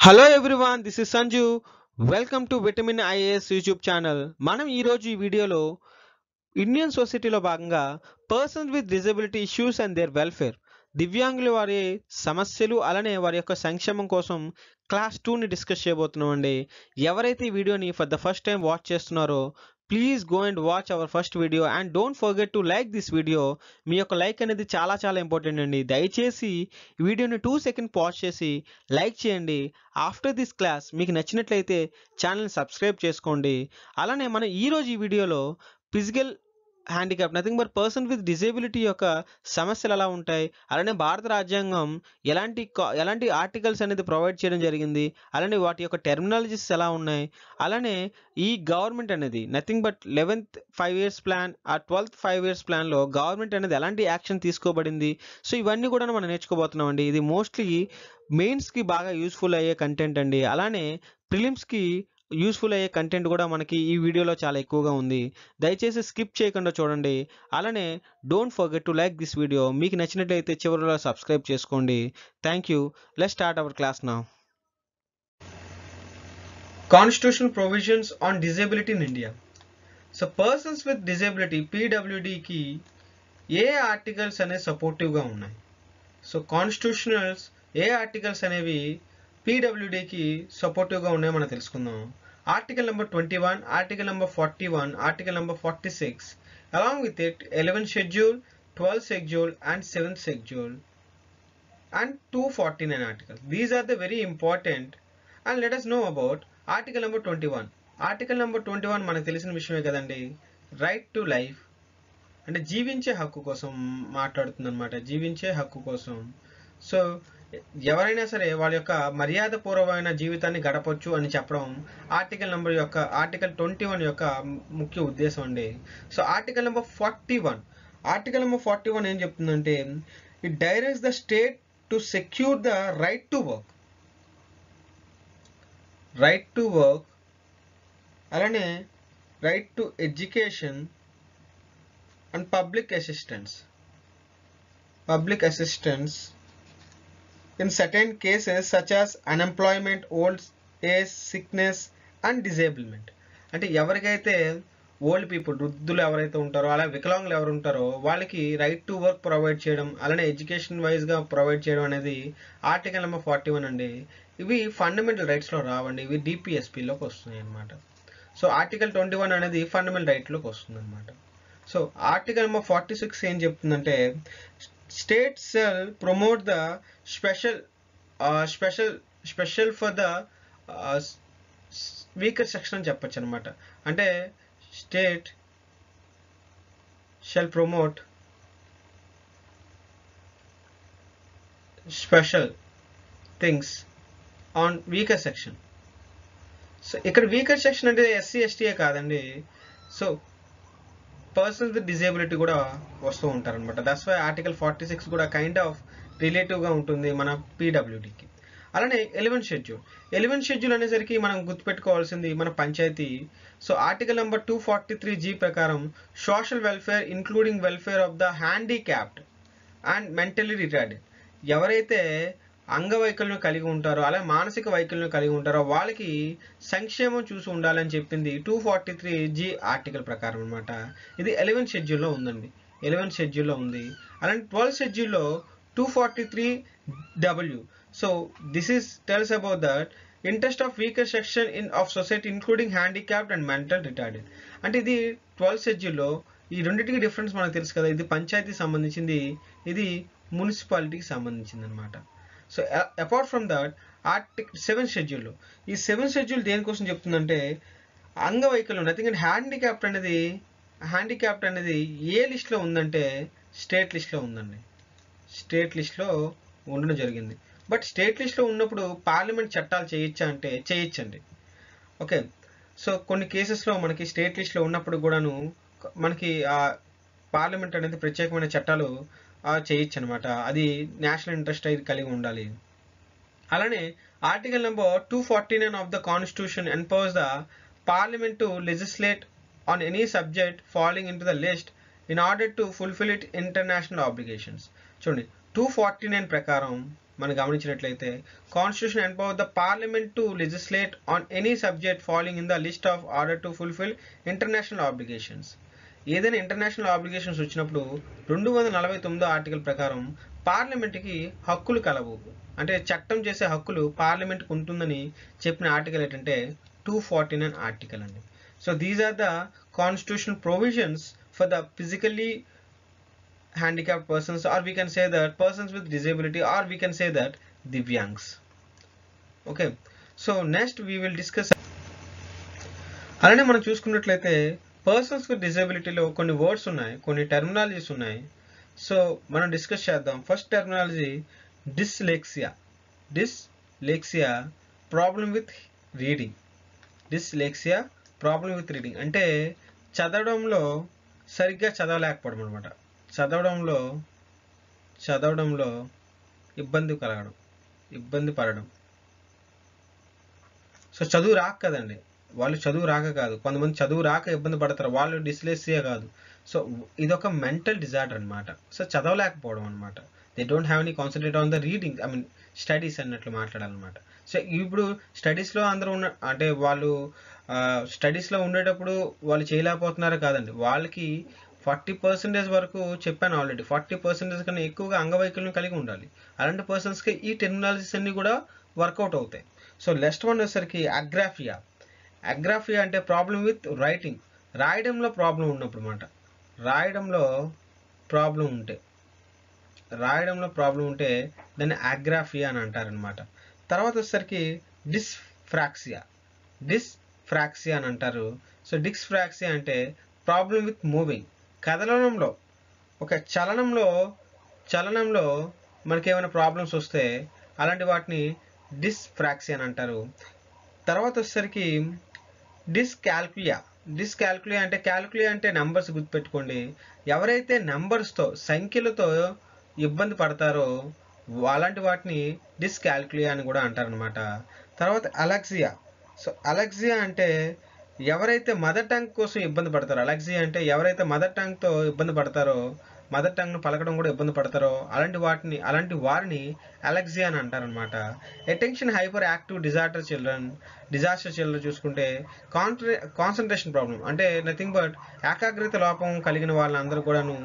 Hello everyone, this is Sanju. Welcome to vitamin IAS YouTube channel. మనం ఈరోజు ఈ వీడియోలో ఇండియన్ సొసైటీలో భాగంగా persons with disability issues and their welfare, దివ్యాంగుల వారి సమస్యలు అలానే వారి యొక్క సంక్షేమం కోసం క్లాస్ 2ని డిస్కస్ చేయబోతున్నామండి. ఎవరైతే ఈ వీడియోని for the first time watch చేస్తున్నారో please go and watch our first video and don't forget to like this video. మీ యొక్క లైక్ అనేది చాలా చాలా ఇంపార్టెంట్ అండి. దయచేసి ఈ వీడియోని 2 సెకండ్ పాజ్ చేసి లైక్ చేయండి. ఆఫ్టర్ దిస్ క్లాస్ మీకు నచ్చినట్లయితే ఛానల్ని సబ్స్క్రైబ్ చేసుకోండి. అలానే మనం ఈరోజు ఈ వీడియోలో physical handicap, nothing but person with disability యొక్క సమస్యలు ఎలా ఉంటాయి, అలానే భారత రాజ్యాంగం ఎలాంటి ఆర్టికల్స్ అనేది ప్రొవైడ్ చేయడం జరిగింది, అలానే వాటి యొక్క టెర్మినాలజీస్ ఎలా ఉన్నాయి, అలానే ఈ గవర్నమెంట్ అనేది nothing but 11th 5 years plan ఆ 12th 5 years ప్లాన్లో గవర్నమెంట్ అనేది ఎలాంటి యాక్షన్ తీసుకోబడింది. సో ఇవన్నీ కూడా మనం నేర్చుకోబోతున్నాం అండి. ఇది మోస్ట్లీ మెయిన్స్కి బాగా యూస్ఫుల్ అయ్యే కంటెంట్ అండి. అలానే ప్రిలిమ్స్కి యూస్ఫుల్ అయ్యే కంటెంట్ కూడా మనకి ఈ వీడియోలో చాలా ఎక్కువగా ఉంది. దయచేసి స్కిప్ చేయకుండా చూడండి. అలానే don't forget to like this video. మీకు నచ్చినట్లయితే చివరిలో సబ్స్క్రైబ్ చేసుకోండి. Thank you. Let's start our class now. Constitutional provisions on disability in India. So persons with disability పీడబ్ల్యూడికి ఏ ఆర్టికల్స్ అనేవి సపోర్టివ్గా ఉన్నాయి? సో కాన్స్టిట్యూషనల్స్ ఏ ఆర్టికల్స్ అనేవి పీడబ్ల్యూడికి సపోర్టివ్గా ఉన్నాయో మనం తెలుసుకుందాం. Article number 21, article number 41, article number 46, along with it 11th schedule, 12th schedule and 7th schedule and 249 articles. These are the very important, and let us know about article number 21. Article number 21 మనకు తెలిసిన విషయమే కదండి. Right to life అంటే జీవించే హక్కు కోసం మాట్లాడుతుంది అనమాట. జీవించే హక్కు కోసం. సో ఎవరైనా సరే వాళ్ళ యొక్క మర్యాదపూర్వమైన జీవితాన్ని గడపొచ్చు అని చెప్పడం ఆర్టికల్ 21 యొక్క ముఖ్య ఉద్దేశం అండి. సో ఆర్టికల్ నెంబర్ 41 ఏం చెప్తుందంటే, it directs the state to secure the right to work అలానే right to education and public assistance in certain cases such as unemployment, old age, sickness and disablement. అంటే ఎవరికైతే old people, వృద్ధులు ఎవరైతే ఉంటారో, అలా వికలాంగులు ఎవరు ఉంటారో వాళ్ళకి రైట్ టు వర్క్ ప్రొవైడ్ చేయడం, అలానే ఎడ్యుకేషన్ వైజ్గా ప్రొవైడ్ చేయడం అనేది ఆర్టికల్ నెంబర్ 41 అండి. ఇవి ఫండమెంటల్ రైట్స్లో రావండి, ఇవి డిపిఎస్పిలోకి వస్తున్నాయి అనమాట. సో ఆర్టికల్ 21 అనేది ఫండమెంటల్ రైట్లోకి వస్తుంది అనమాట. సో ఆర్టికల్ నెంబర్ 46 ఏం చెప్తుందంటే, state shall promote the special for the weaker section అని చెప్పచ్చు అనమాట. అంటే state shall promote special things on weaker section. So ఇక్కడ వీకర్ సెక్షన్ అంటే ఎస్సీ ఎస్టీఏ కాదండి. సో పర్సన్స్ విత్ డిజేబిలిటీ కూడా వస్తూ ఉంటారనమాట. దట్స్ వై ఆర్టికల్ 46 కూడా కైండ్ ఆఫ్ రిలేటివ్గా ఉంటుంది మన పీడబ్ల్యూడికి. అలానే 11th షెడ్యూల్ అనేసరికి మనం గుర్తుపెట్టుకోవాల్సింది మన panchayat. So article number 243G ప్రకారం social welfare including welfare of the handicapped and mentally retarded, ఎవరైతే అంగవైకల్యం కలిగి ఉంటారో అలాగే మానసిక వైకల్యం కలిగి ఉంటారో వాళ్ళకి సంక్షేమం చూసి ఉండాలని చెప్పింది 243G ఆర్టికల్ ప్రకారం అనమాట. ఇది 11th షెడ్యూల్లో ఉందండి. 11th షెడ్యూల్లో ఉంది. అలానే 12th షెడ్యూల్లో 243W. So this is tells about that interest of weaker section of society including handicapped and mental retarded. అంటే ఇది 12th షెడ్యూల్లో ఈ రెండింటికి డిఫరెన్స్ మనకు తెలుసు కదా. ఇది పంచాయతీకి సంబంధించింది, ఇది మున్సిపాలిటీకి సంబంధించింది అనమాట. So apart from that article 7th షెడ్యూల్లో, ఈ 7th షెడ్యూల్ దేనికోసం చెప్తుందంటే, అంగవైకల్యం నథింగ్ అండ్ హ్యాండిక్యాప్డ్ అనేది ఏ లిస్ట్లో ఉందంటే స్టేట్ లిస్ట్లో ఉందండి. స్టేట్ లిస్ట్లో ఉండడం జరిగింది. బట్ స్టేట్ లిస్ట్లో ఉన్నప్పుడు పార్లమెంట్ చట్టాలు చేయొచ్చా అంటే చేయొచ్చండి. ఓకే. సో కొన్ని కేసెస్లో మనకి స్టేట్ లిస్ట్లో ఉన్నప్పుడు కూడాను మనకి ఆ పార్లమెంట్ అనేది ప్రత్యేకమైన చట్టాలు చేయొచ్చు అనమాట. అది నేషనల్ ఇంట్రెస్ట్ అయితే కలిగి ఉండాలి. అలానే article number 249 of the constitution empowers the parliament to legislate on any subject following in to the list in order to fulfil it international obligations. చూడండి, 249 ప్రకారం మనం గమనించినట్లయితే constitution empower the parliament to legislate on any subject following in the list of order to fulfil international obligations. ఏదైనా international obligations వచ్చినప్పుడు 249 article ప్రకారం పార్లమెంట్కి హక్కులు కలవు, అంటే చట్టం చేసే హక్కులు పార్లమెంట్కి ఉంటుందని చెప్పిన ఆర్టికల్ ఏంటంటే 249 ఆర్టికల్ అండి. So these are the constitutional provisions for the physically handicapped persons, or we can say that persons with disability, or we can say that divyangs. Okay, so next we will discuss. అలానే మనం చూసుకున్నట్లయితే persons with డిజబిలిటీలో కొన్ని words ఉన్నాయి, కొన్ని terminologies ఉన్నాయి. So మనం discuss చేద్దాం. First terminology dyslexia. Dyslexia problem with reading. Dyslexia problem with reading అంటే చదవడంలో సరిగ్గా చదవలేకపోవడం అనమాట. చదవడంలో ఇబ్బంది పడడం. సో చదువు రాక కదండి, వాళ్ళు చదువు రాక కాదు, కొంతమంది చదువు రాక ఇబ్బంది పడతారు, వాళ్ళు డిస్లెక్సియా కాదు. సో ఇదొక మెంటల్ డిజార్డర్ అనమాట. సో చదవలేకపోవడం అనమాట. They don't have any concentrate on the reading, I mean studies అన్నట్లు మాట్లాడాలన్నమాట. సో ఇప్పుడు స్టడీస్లో అందరూ అంటే వాళ్ళు స్టడీస్లో ఉండేటప్పుడు వాళ్ళు చేయలేకపోతున్నారా కాదండి, వాళ్ళకి 40% వరకు చెప్పాను ఆల్రెడీ. 40% కన్నా ఎక్కువగా అంగవైకల్యం కలిగి ఉండాలి. అలాంటి పర్సన్స్కి ఈ టెర్మినాలజీస్ అన్ని కూడా వర్కౌట్ అవుతాయి. సో నెక్స్ట్ వన్ వచ్చేసరికి అగ్రాఫియా. అగ్రాఫియా అంటే ప్రాబ్లం విత్ రైటింగ్. రాయడంలో ప్రాబ్లం ఉన్నప్పుడు అన్నమాట. రాయడంలో ప్రాబ్లం ఉంటే దాన్ని అగ్రాఫియా అని అంటారనమాట. తర్వాత వచ్చేసరికి డిస్ఫ్రాక్సియా అని అంటారు. సో డిస్ఫ్రాక్సియా అంటే ప్రాబ్లం విత్ మూవింగ్. కదలడంలో, ఒక చలనంలో మనకి ఏమైనా ప్రాబ్లమ్స్ వస్తే అలాంటి వాటిని డిస్ఫ్రాక్సియా అని అంటారు. తర్వాత వచ్చేసరికి డిస్కాల్కులియా అంటే క్యాల్కులియా అంటే నెంబర్స్ గుర్తుపెట్టుకోండి. ఎవరైతే నెంబర్స్తో, సంఖ్యలతో ఇబ్బంది పడతారో అలాంటి వాటిని డిస్కాల్కులియా అని కూడా అంటారనమాట. తర్వాత అలెక్సియా. సో అలెక్సియా అంటే ఎవరైతే మదర్ టంగ్ కోసం ఇబ్బంది పడతారో, అలెక్సియా అంటే ఎవరైతే మదర్ టంగ్తో ఇబ్బంది పడతారో, మదర్ టంగ్ను పలకడం కూడా ఇబ్బంది పడతారో అలాంటి వారిని అలెక్సియా అని అంటారనమాట. Attention hyper active disaster children చూసుకుంటే కాన్సన్ట్రేషన్ ప్రాబ్లం అంటే నథింగ్ బట్ ఏకాగ్రత లోపం కలిగిన వాళ్ళందరూ కూడాను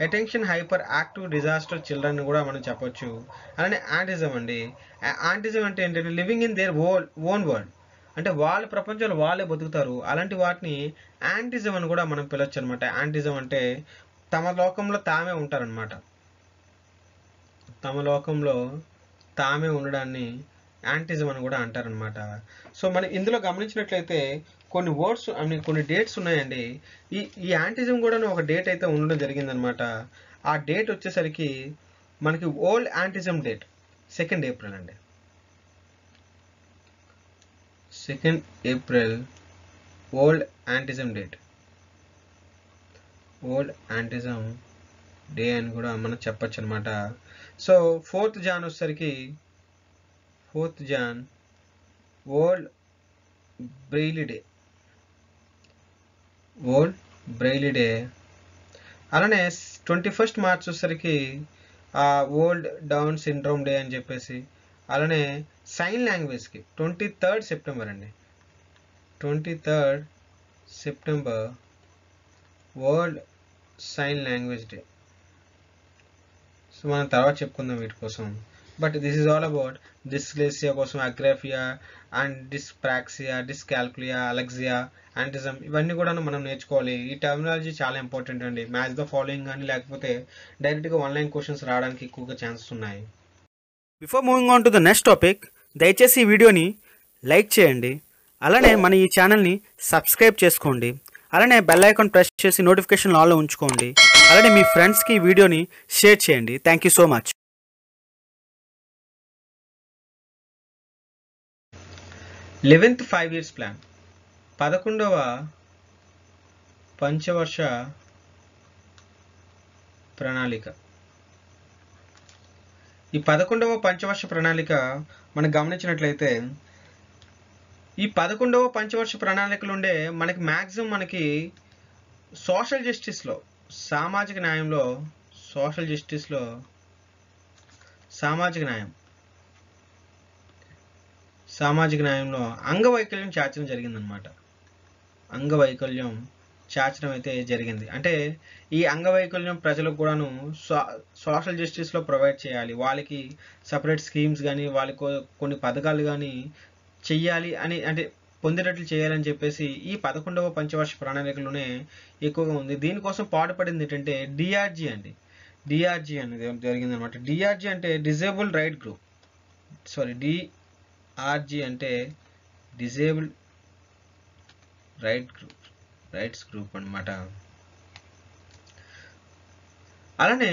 attention hyper active disaster children కూడా మనం చెప్పొచ్చు. అలానే యాంటిజం అండి. యాంటిజం అంటే ఏంటంటే living in their own world, అంటే వాళ్ళ ప్రపంచంలో వాళ్ళే బతుకుతారు. అలాంటి వాటిని యాంటిజం అని కూడా మనం పిలవచ్చు అనమాట. యాంటిజం అంటే తమ లోకంలో తామే ఉంటారనమాట. తమ లోకంలో తామే ఉండడాన్ని యాంటిజం అని కూడా అంటారనమాట. సో మనం ఇందులో గమనించినట్లయితే కొన్ని వర్డ్స్, ఐ మీన్ కొన్ని డేట్స్ ఉన్నాయండి. ఈ యాంటిజం కూడా ఒక డేట్ అయితే ఉండడం జరిగిందనమాట. ఆ డేట్ వచ్చేసరికి మనకి ఓల్డ్ యాంటిజం డేట్ 2 ఏప్రిల్ అండి. 2 April world autism date, world autism day అని కూడా మనం చెప్పచ్చు అనమాట. సో 4th జాన్ వచ్చేసరికి 4th Jan world Braille day, world Braille day. అలానే 21st మార్చ్ వచ్చేసరికి ఓల్డ్ డౌన్ సిండ్రోమ్ డే అని చెప్పేసి. అలానే సైన్ లాంగ్వేజ్కి 23rd సెప్టెంబర్ అండి, 23rd September world sign language day. So మనం తర్వాత చెప్పుకుందాం వీటి కోసం. But this is all about dyslexia కోసం agraphia and dyspraxia, dyscalculia, alexia, autism ఇవన్నీ కూడా మనం నేర్చుకోవాలి. ఈ టర్మినాలజీ చాలా ఇంపార్టెంట్ అండి. మ్యాచ్ ద ఫాలోయింగ్ కానీ లేకపోతే డైరెక్ట్గా ఆన్లైన్ క్వశ్చన్స్ రావడానికి ఎక్కువగా ఛాన్సెస్ ఉన్నాయి. Before moving on to the next topic, దయచేసి ఈ వీడియోని లైక్ చేయండి. అలానే మన ఈ ఛానల్ని సబ్స్క్రైబ్ చేసుకోండి. అలానే బెల్ ఐకాన్ ప్రెస్ చేసి నోటిఫికేషన్ ఆన్లో ఉంచుకోండి. అలానే మీ ఫ్రెండ్స్కి ఈ వీడియోని షేర్ చేయండి. Thank you so much. 11th 5 years plan, 11వ పంచవర్ష ప్రణాళిక. ఈ 11వ పంచవర్ష ప్రణాళిక మనం గమనించినట్లయితే ఈ 11వ పంచవర్ష ప్రణాళికలు ఉండే మనకి మ్యాక్సిమం మనకి సోషల్ జస్టిస్లో, సామాజిక న్యాయంలో, సోషల్ జస్టిస్లో సామాజిక న్యాయం సామాజిక న్యాయంలో అంగవైకల్యం చేర్చడం జరిగిందనమాట. అంగవైకల్యం చేర్చడం అయితే జరిగింది. అంటే ఈ అంగవైకల్యం ప్రజలకు కూడాను సోషల్ జస్టిస్లో ప్రొవైడ్ చేయాలి, వాళ్ళకి సపరేట్ స్కీమ్స్ కానీ వాళ్ళకి కొన్ని పథకాలు కానీ చెయ్యాలి అని, అంటే పొందేటట్లు చేయాలని చెప్పేసి ఈ 11వ పంచవర్ష ప్రణాళికలోనే ఎక్కువగా ఉంది. దీనికోసం పాటుపడింది ఏంటంటే డిఆర్జీ అండి. డిఆర్జీ అనేది జరిగిందనమాట. డిఆర్జీ అంటే disable right group, sorry DRG అంటే డిజేబుల్ రైట్స్ గ్రూప్ అనమాట. అలానే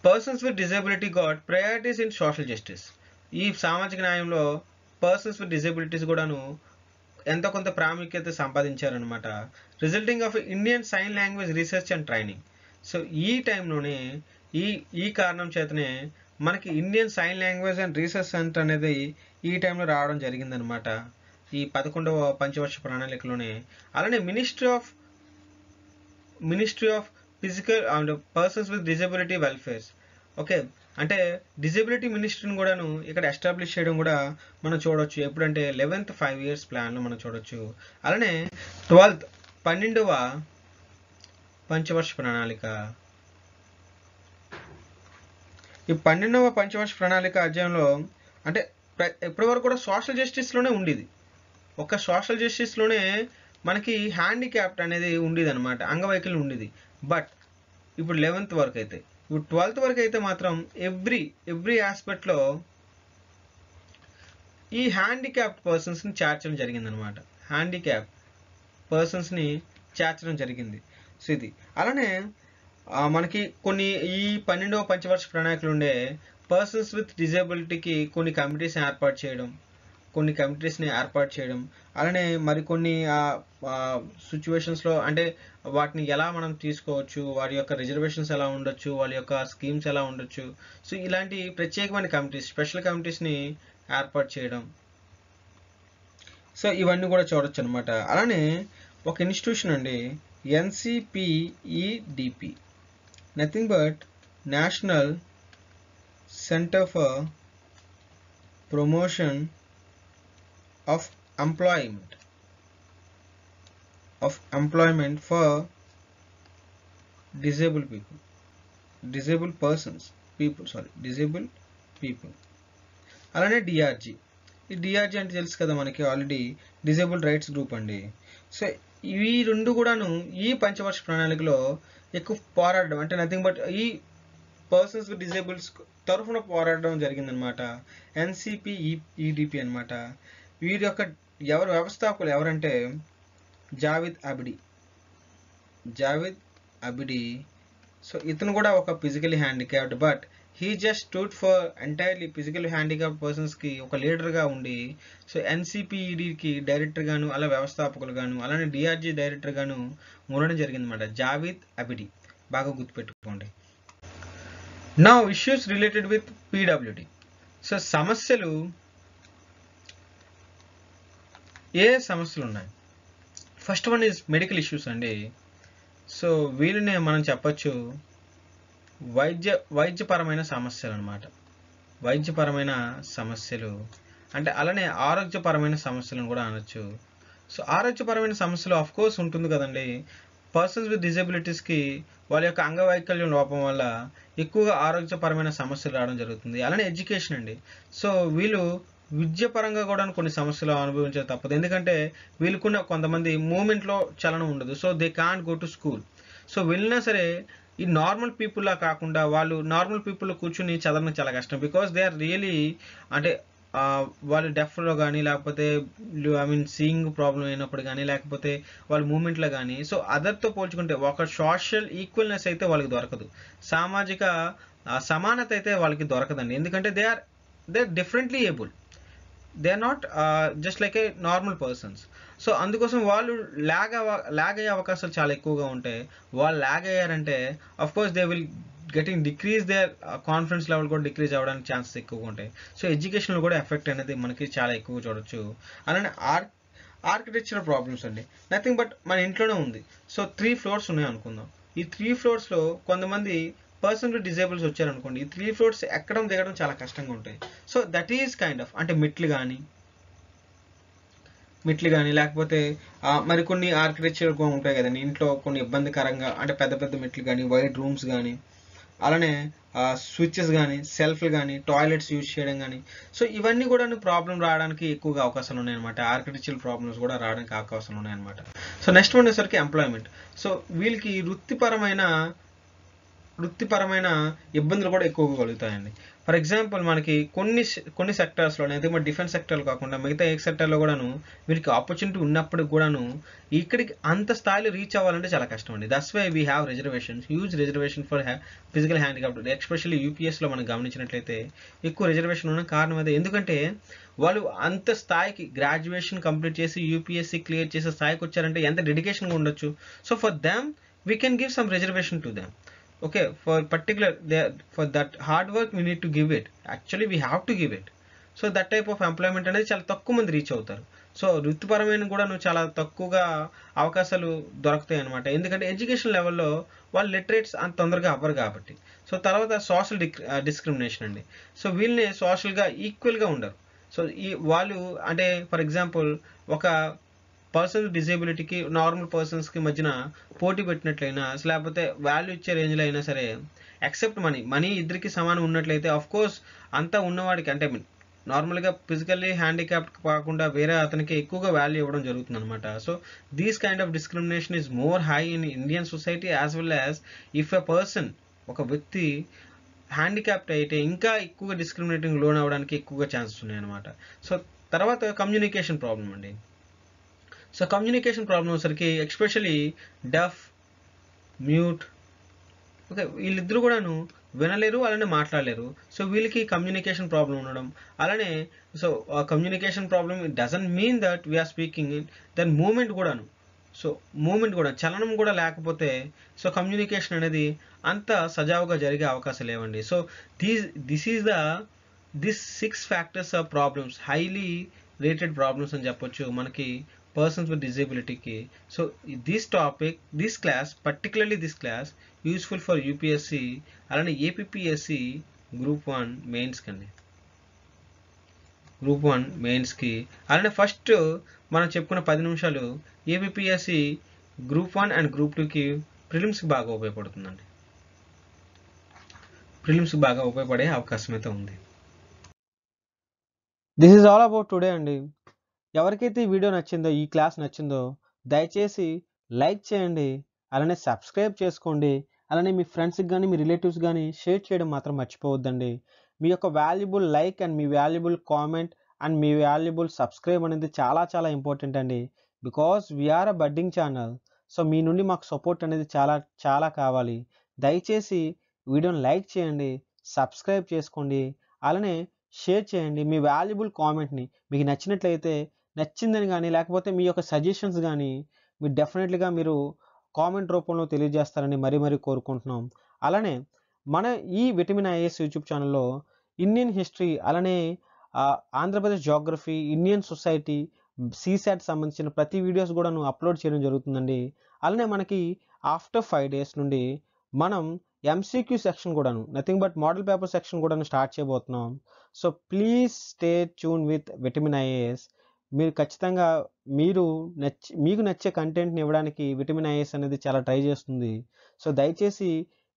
persons with disability got priorities in social justice. ఈ సామాజిక న్యాయంలో పర్సన్స్ విత్ డిజేబిలిటీస్ కూడాను ఎంతో కొంత ప్రాముఖ్యత సంపాదించారనమాట. Resulting of Indian sign language research and training. So ఈ టైంలోనే ఈ కారణం చేతనే మనకి Indian sign language and research centre అనేది ఈ టైంలో రావడం జరిగిందనమాట, ఈ 11వ పంచవర్ష ప్రణాళికలోనే. అలానే ministry of physical and persons with disability welfares. Okay, అంటే డిజబిలిటీ మినిస్ట్రీని కూడాను ఇక్కడ ఎస్టాబ్లిష్ చేయడం కూడా మనం చూడవచ్చు. ఎప్పుడంటే 11th 5 years ప్లాన్లో మనం చూడవచ్చు. అలానే 12వ పంచవర్ష ప్రణాళిక. ఈ 12వ పంచవర్ష ప్రణాళిక అధ్యాయంలో అంటే ఇప్పటి వరకు కూడా సోషల్ జస్టిస్లోనే ఉండేది. ఒక సోషల్ జస్టిస్లోనే మనకి హ్యాండిక్యాప్ట్ అనేది ఉండేది అనమాట, అంగవైకల్యం ఉండేది. బట్ ఇప్పుడు 11th వరకు అయితే, ఇప్పుడు 12th వరకు అయితే మాత్రం ఎవ్రీ ఆస్పెక్ట్లో ఈ హ్యాండిక్యాప్ట్ పర్సన్స్ని చేర్చడం జరిగిందనమాట. హ్యాండిక్యాప్ట్ పర్సన్స్ని చేర్చడం జరిగింది. సో ఇది అలానే మనకి కొన్ని ఈ 12వ పంచవర్ష ప్రణాళికలు ఉండే పర్సన్స్ విత్ డిజేబిలిటీకి కొన్ని కమిటీస్ని ఏర్పాటు చేయడం, అలానే మరికొన్ని సిచ్యువేషన్స్లో అంటే వాటిని ఎలా మనం తీసుకోవచ్చు, వారి యొక్క రిజర్వేషన్స్ ఎలా ఉండొచ్చు, వాళ్ళ యొక్క స్కీమ్స్ ఎలా ఉండొచ్చు. సో ఇలాంటి ప్రత్యేకమైన కమిటీస్, స్పెషల్ కమిటీస్ని ఏర్పాటు చేయడం. సో ఇవన్నీ కూడా చూడొచ్చు అనమాట. అలానే ఒక ఇన్స్టిట్యూషన్ అండి, NCPEDP, nothing but national centre for promotion of employment for disabled people. అలానే డిఆర్జీ. ఈ డిఆర్జీ అంటే తెలుసు కదా మనకి ఆల్రెడీ, డిజేబుల్ రైట్స్ గ్రూప్ అండి. సో ఈ రెండు కూడాను ఈ పంచవర్ష ప్రణాళికలో ఎక్కువ పోరాడడం, అంటే నథింగ్ బట్ ఈ పర్సన్స్ విత్ డిజేబుల్స్ తరఫున పోరాడడం జరిగిందనమాట. NCPEDP అనమాట. వీరి యొక్క వ్యవస్థాపకులు ఎవరంటే జావేద్ అబిడి. సో ఇతను కూడా ఒక physically handicapped, but he just stood for entirely physically handicapped పర్సన్స్కి ఒక లీడర్గా ఉండి, సో NCPEDకి డైరెక్టర్ గాను, అలా వ్యవస్థాపకులు గాను, అలానే డిఆర్జీ డైరెక్టర్ గాను ఉండడం జరిగిందన్నమాట. జావేద్ అబిడి, బాగా గుర్తుపెట్టుకోండి. Now issues related with PWD. So సమస్యలు ఉన్నాయి. First one is medical issues అండి. సో వీళ్ళనే మనం చెప్పచ్చు వైద్యపరమైన సమస్యలు అనమాట. వైద్యపరమైన సమస్యలు అంటే అలానే ఆరోగ్యపరమైన సమస్యలను కూడా అనొచ్చు. సో ఆరోగ్యపరమైన సమస్యలు ఆఫ్ కోర్స్ ఉంటుంది కదండి. పర్సన్స్ విత్ డిజబిలిటీస్కి వాళ్ళ యొక్క అంగవైకల్యం లోపం వల్ల ఎక్కువగా ఆరోగ్యపరమైన సమస్యలు రావడం జరుగుతుంది. అలానే ఎడ్యుకేషన్ అండి. సో వీళ్ళు విద్యపరంగా కూడా కొన్ని సమస్యలు అనుభవించడం తప్పదు. ఎందుకంటే వీళ్ళకున్న కొంతమంది మూమెంట్లో చలనం ఉండదు. So they can't go to school. So వెళ్ళినా సరే ఈ నార్మల్ పీపుల్లా కాకుండా వాళ్ళు నార్మల్ పీపుల్ కూర్చుని చదవడం చాలా కష్టం. బికాస్ దే ఆర్ రియలీ అంటే వాళ్ళు డెఫ్లో కానీ, లేకపోతే సీయింగ్ ప్రాబ్లం అయినప్పుడు కానీ, లేకపోతే వాళ్ళ మూమెంట్లో కానీ, సో అదర్తో పోల్చుకుంటే ఒక సోషల్ ఈక్వల్నెస్ అయితే వాళ్ళకి దొరకదు. సామాజిక సమానత అయితే వాళ్ళకి దొరకదండి. ఎందుకంటే they are differently able. They are not just like a normal persons. So అందుకోసం వాళ్ళు ల్యాగ్ అయ్యే అవకాశాలు చాలా ఎక్కువగా ఉంటాయి. వాళ్ళు ల్యాగ్ అయ్యారంటే of course they will getting decrease their confidence level కూడా డిక్రీజ్ అవ్వడానికి ఛాన్సెస్ ఎక్కువగా ఉంటాయి. సో ఎడ్యుకేషన్లో కూడా ఎఫెక్ట్ అనేది మనకి చాలా ఎక్కువ చూడొచ్చు. అలానే ఆర్కిటెక్చరల్ ప్రాబ్లమ్స్ అండి. నథింగ్ బట్ మన ఇంట్లోనే ఉంది. సో 3 floors ఉన్నాయి అనుకుందాం. ఈ 3 floors కొంతమంది పర్సన్ విత్ డిజేబుల్స్ వచ్చారనుకోండి, ఈ 3 ఫ్లోర్స్ ఎక్కడం దిగడం చాలా కష్టంగా ఉంటాయి. So that is kind of అంటే మెట్లు కానీ లేకపోతే మరికొన్ని ఆర్కిటెక్చర్ ఉంటాయి కదండి ఇంట్లో, కొన్ని ఇబ్బందికరంగా అంటే పెద్ద పెద్ద మెట్లు కానీ, వైడ్ రూమ్స్ కానీ, అలానే స్విచ్చెస్ కానీ, సెల్ఫ్లు కానీ, టాయిలెట్స్ యూజ్ చేయడం కానీ. సో ఇవన్నీ కూడా ప్రాబ్లం రావడానికి ఎక్కువగా అవకాశాలు ఉన్నాయన్నమాట. ఆర్కిటెక్చరల్ ప్రాబ్లమ్స్ కూడా రావడానికి అవకాశాలు ఉన్నాయన్నమాట. సో నెక్స్ట్ వన్ వచ్చేసరికి ఎంప్లాయ్మెంట్. సో వీళ్ళకి వృత్తిపరమైన ఇబ్బందులు కూడా ఎక్కువగా కలుగుతాయండి. ఫర్ ఎగ్జాంపుల్ మనకి కొన్ని సెక్టర్స్లో అయితే మన డిఫెన్స్ సెక్టర్లు కాకుండా మిగతా ఏ సెక్టర్లో కూడాను వీరికి ఆపర్చునిటీ ఉన్నప్పటికి కూడాను ఇక్కడికి అంత స్థాయిలో రీచ్ అవ్వాలంటే చాలా కష్టం అండి. That's why we have reservations, huge reservation for physical handicapped. Especially యూపీఎస్లో మనం గమనించినట్లయితే ఎక్కువ రిజర్వేషన్ ఉన్న కారణం అదే. ఎందుకంటే వాళ్ళు అంత స్థాయికి గ్రాడ్యుయేషన్ కంప్లీట్ చేసి యూపీఎస్సీ క్లియర్ చేసే స్థాయికి వచ్చారంటే ఎంత డెడికేషన్గా ఉండొచ్చు. So for them we can give some reservation to them. Okay, for that hard work we need to give it. Actually we have to give it. So that type of employment అనేది చాలా తక్కువ మంది reach అవుతారు. So వృత్తిపరమైన కూడా చాలా తక్కువగా అవకాశాలు దొరుకుతాయి అనమాట. ఎందుకంటే ఎడ్యుకేషన్ లెవెల్లో వాళ్ళు లిటరేట్స్ అంత తొందరగా అవ్వరు కాబట్టి. సో తర్వాత సోషల్ డిస్క్రిమినేషన్ అండి. సో వీళ్ళని సోషల్గా ఈక్వల్గా ఉండరు. సో వాళ్ళు అంటే ఫర్ ఎగ్జాంపుల్ ఒక పర్సన్ డిజేబిలిటీకి నార్మల్ పర్సన్స్కి మధ్యన పోటీ పెట్టినట్లయినా, లేకపోతే వాల్యూ ఇచ్చే రేంజ్లో అయినా సరే, ఎక్సెప్ట్ మనీ ఇద్దరికి సమానం ఉన్నట్లయితే ఆఫ్ కోర్స్ అంతా ఉన్నవాడికి అంటే నార్మల్గా ఫిజికల్లీ హ్యాండిక్యాప్డ్ కాకుండా వేరే అతనికి ఎక్కువగా వాల్యూ ఇవ్వడం జరుగుతుంది అనమాట. So these kind of discrimination is more high in Indian society as well as if a person, ఒక వ్యక్తి హ్యాండిక్యాప్డ్ అయితే ఇంకా ఎక్కువగా డిస్క్రిమినేటింగ్ లోన్ అవ్వడానికి ఎక్కువగా ఛాన్సెస్ ఉన్నాయి అనమాట. సో తర్వాత కమ్యూనికేషన్ ప్రాబ్లం అండి. సో కమ్యూనికేషన్ ప్రాబ్లం వచ్చరికి ఎస్పెషలీ డఫ్, మ్యూట్, ఓకే, వీళ్ళిద్దరూ కూడాను వినలేరు, అలానే మాట్లాడలేరు. సో వీళ్ళకి కమ్యూనికేషన్ ప్రాబ్లం ఉండడం, అలానే so communication problem it doesn't mean that we are speaking then movement కూడా చలనం కూడా లేకపోతే సో కమ్యూనికేషన్ అనేది అంత సజావుగా జరిగే అవకాశాలు లేవండి. So this 6 factors of problems, highly rated problems అని చెప్పొచ్చు మనకి పర్సన్స్ విత్ డిజేబిలిటీకి. So particularly this class useful for యూపీఎస్సి, అలానే ఏపీపీఎస్సి గ్రూప్ 1 మెయిన్స్ కండి, గ్రూప్ 1 మెయిన్స్కి. అలానే ఫస్ట్ మనం చెప్పుకున్న 10 నిమిషాలు ఏపీపీఎస్సి గ్రూప్ 1 అండ్ గ్రూప్ 2కి ప్రిలిమ్స్కి బాగా ఉపయోగపడుతుందండి. ప్రిలిమ్స్కి బాగా ఉపయోగపడే అవకాశం అయితే ఉంది. This is all about today అండి. ఎవరికైతే ఈ వీడియో నచ్చిందో, ఈ క్లాస్ నచ్చిందో దయచేసి లైక్ చేయండి, అలానే సబ్స్క్రైబ్ చేసుకోండి, అలానే మీ ఫ్రెండ్స్కి కానీ మీ రిలేటివ్స్ కానీ షేర్ చేయడం మాత్రం మర్చిపోవద్దండి. మీ యొక్క వాల్యుబుల్ లైక్ అండ్ మీ వాల్యుబుల్ కామెంట్ అండ్ మీ వాల్యుబుల్ సబ్స్క్రైబ్ అనేది చాలా చాలా ఇంపార్టెంట్ అండి. Because we are a budding channel. So మీ నుండి మాకు సపోర్ట్ అనేది చాలా చాలా కావాలి. దయచేసి వీడియోని లైక్ చేయండి, సబ్స్క్రైబ్ చేసుకోండి, అలానే షేర్ చేయండి. మీ వాల్యుబుల్ కామెంట్ని మీకు నచ్చిందని కానీ లేకపోతే మీ యొక్క సజెషన్స్ కానీ మీరు డెఫినెట్లీగా మీరు కామెంట్ రూపంలో తెలియజేస్తారని మరీ కోరుకుంటున్నాం. అలానే మన ఈ విటమిన్ ఐఏఎస్ యూట్యూబ్ ఛానల్లో ఇండియన్ హిస్టరీ, అలానే Andhra Pradesh geography, Indian society, CSAT సంబంధించిన ప్రతి వీడియోస్ కూడా అప్లోడ్ చేయడం జరుగుతుందండి. అలానే మనకి ఆఫ్టర్ 5 days నుండి మనం ఎంసీక్యూ సెక్షన్ కూడాను, nothing but model paper section కూడా స్టార్ట్ చేయబోతున్నాం. So please stay tune with vitamin IAS. మీరు ఖచ్చితంగా మీకు నచ్చే కంటెంట్ని ఇవ్వడానికి విటమిన్ ఐఏఎస్ అనేది చాలా ట్రై చేస్తుంది. సో దయచేసి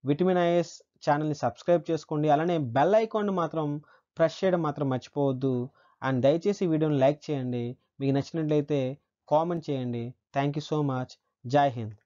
విటమిన్ ఐఏఎస్ ఛానల్ని సబ్స్క్రైబ్ చేసుకోండి, అలానే బెల్ ఐకాన్ మాత్రం ప్రెస్ చేయడం మాత్రం మర్చిపోవద్దు. అండ్ దయచేసి వీడియోని లైక్ చేయండి, మీకు నచ్చినట్లయితే కామెంట్ చేయండి. Thank you so much. జై హింద్.